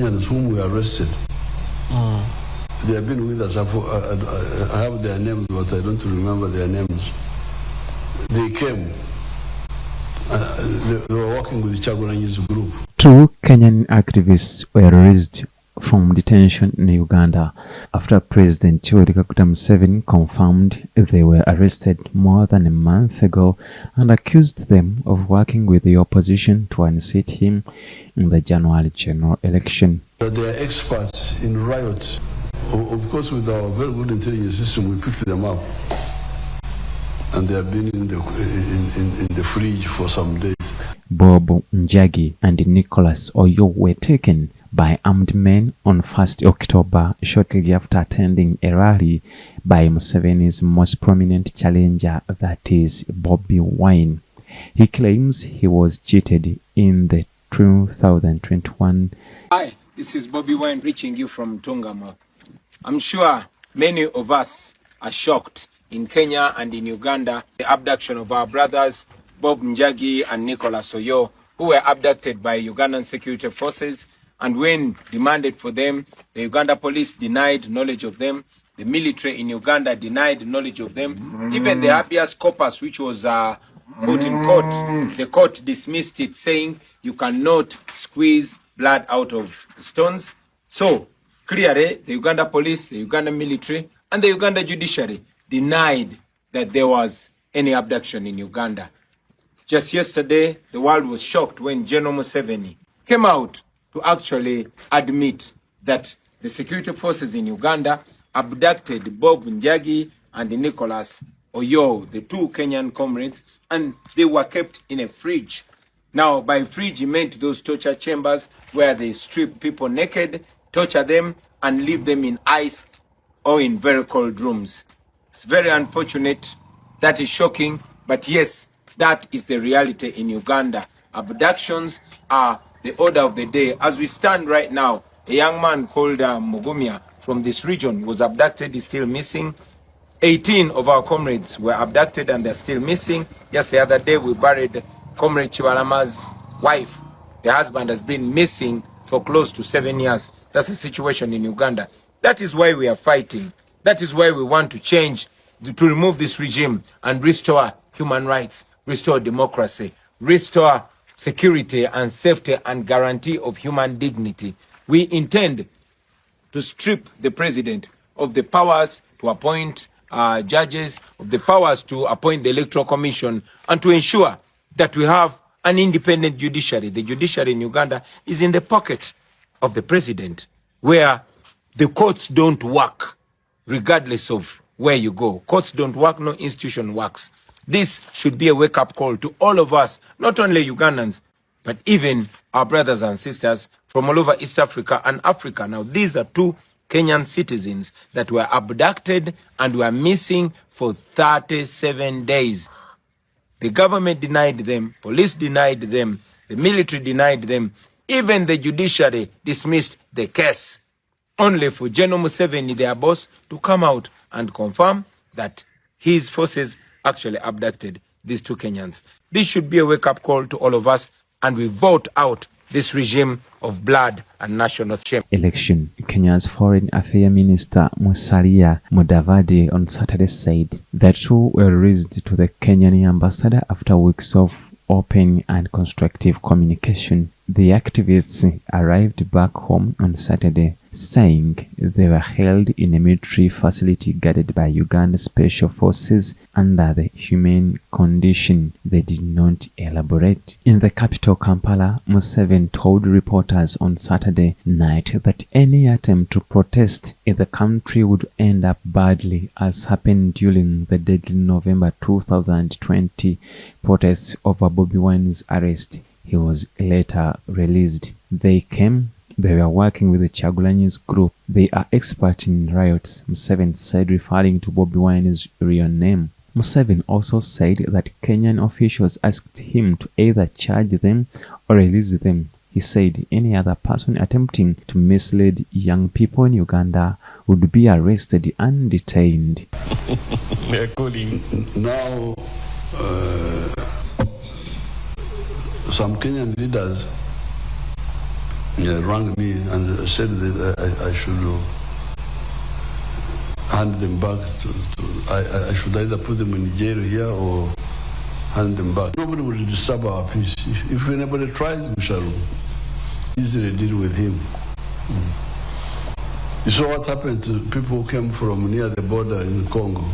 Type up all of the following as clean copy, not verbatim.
Kenyans whom we arrested. They have been with us. I have their names, but I don't remember their names. They came. They were working with Kyagulanyi's group. 2 Kenyan activists were released from detention in Uganda after President Yoweri Museveni confirmed they were arrested more than a month ago and accused them of working with the opposition to unseat him in the January general election. They are experts in riots. Of course, with our very good intelligence system, we picked them up, and they have been in the fridge for some days. Bob Njagi and Nicholas Oyoo were taken by armed men on 1st October, shortly after attending a rally by Museveni's most prominent challenger, that is Bobi Wine. He claims he was cheated in the 2021. Hi, this is Bobi Wine reaching you from Tungama. I'm sure many of us are shocked in Kenya and in Uganda, the abduction of our brothers Bob Njagi and Nicholas Oyoo, who were abducted by Ugandan security forces, and when demanded for them, the Uganda police denied knowledge of them, the military in Uganda denied knowledge of them, even the habeas corpus which was put in court, the court dismissed it, saying you cannot squeeze blood out of stones. So clearly the Uganda police, the Uganda military, and the Uganda judiciary denied that there was any abduction in Uganda. Just yesterday, the world was shocked when General Museveni came out to actually admit that the security forces in Uganda abducted Bob Njagi and Nicholas Oyoo, the 2 Kenyan comrades, and they were kept in a fridge. Now, by fridge, he meant those torture chambers where they strip people naked, torture them, and leave them in ice or in very cold rooms. It's very unfortunate. That is shocking. But yes, that is the reality in Uganda. Abductions are the order of the day. As we stand right now, a young man called Mugumya from this region was abducted, is still missing. 18 of our comrades were abducted and they're still missing. Just the other day, we buried Comrade Chibalama's wife. The husband has been missing for close to 7 years. That's the situation in Uganda. That is why we are fighting. That is why we want to change, to remove this regime and restore human rights, restore democracy, restore security and safety and guarantee of human dignity. We intend to strip the president of the powers to appoint judges, of the powers to appoint the Electoral Commission, and to ensure that we have an independent judiciary. The judiciary in Uganda is in the pocket of the president, where the courts don't work, regardless of where you go. Courts don't work, no institution works. This should be a wake-up call to all of us, not only Ugandans, but even our brothers and sisters from all over East Africa and Africa. Now, these are 2 Kenyan citizens that were abducted and were missing for 37 days. The government denied them, police denied them, the military denied them, even the judiciary dismissed the case, only for General Museveni, their boss, to come out and confirm that his forces actually abducted these 2 Kenyans. This should be a wake-up call to all of us, and we vote out this regime of blood and national shame. Election. Kenya's Foreign Affairs Minister Musalia Mudavadi on Saturday said the 2 were released to the Kenyan ambassador after weeks of open and constructive communication. The activists arrived back home on Saturday, saying they were held in a military facility guarded by Uganda Special Forces under the humane condition. They did not elaborate. In the capital Kampala, Museveni told reporters on Saturday night that any attempt to protest in the country would end up badly, as happened during the deadly November 2020 protests over Bobi Wine's arrest. He was later released. They were working with the Kyagulanyi's group. They are experts in riots, Museveni said, referring to Bobi Wine's real name. Museveni also said that Kenyan officials asked him to either charge them or release them. He said any other person attempting to mislead young people in Uganda would be arrested and detained. Now, some Kenyan leaders rang me and said that I should hand them back I should either put them in jail here or hand them back. Nobody will disturb our peace. If anybody tries, we shall easily deal with him. You saw what happened to people who came from near the border in Congo.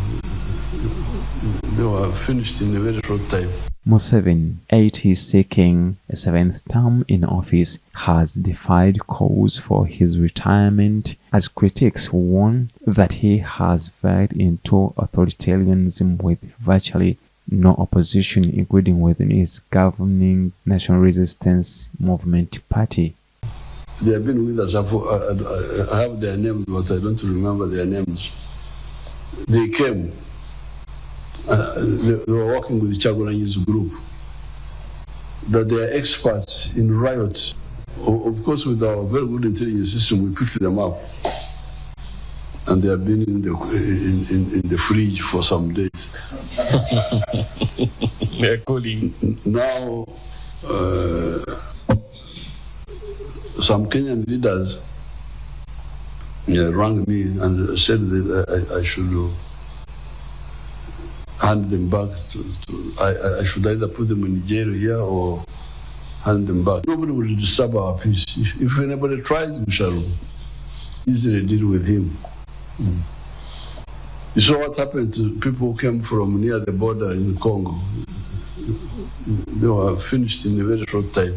They were finished in a very short time. Museveni, 80, seeking a 7th term in office, has defied calls for his retirement as critics warn that he has veered into authoritarianism with virtually no opposition, including within his governing National Resistance Movement party. They have been with us. I have their names, but I don't remember their names. They came. They were working with the Kyagulanyi's group. That they are experts in riots. Of course, with our very good intelligence system, we picked them up. And they have been in the fridge for some days. They're cooling. Now, some Kenyan leaders rang me and said that I should hand them back I should either put them in jail here or hand them back. Nobody will disturb our peace. If anybody tries, we shall easily deal with him. You saw what happened to people who came from near the border in Congo. They were finished in a very short time.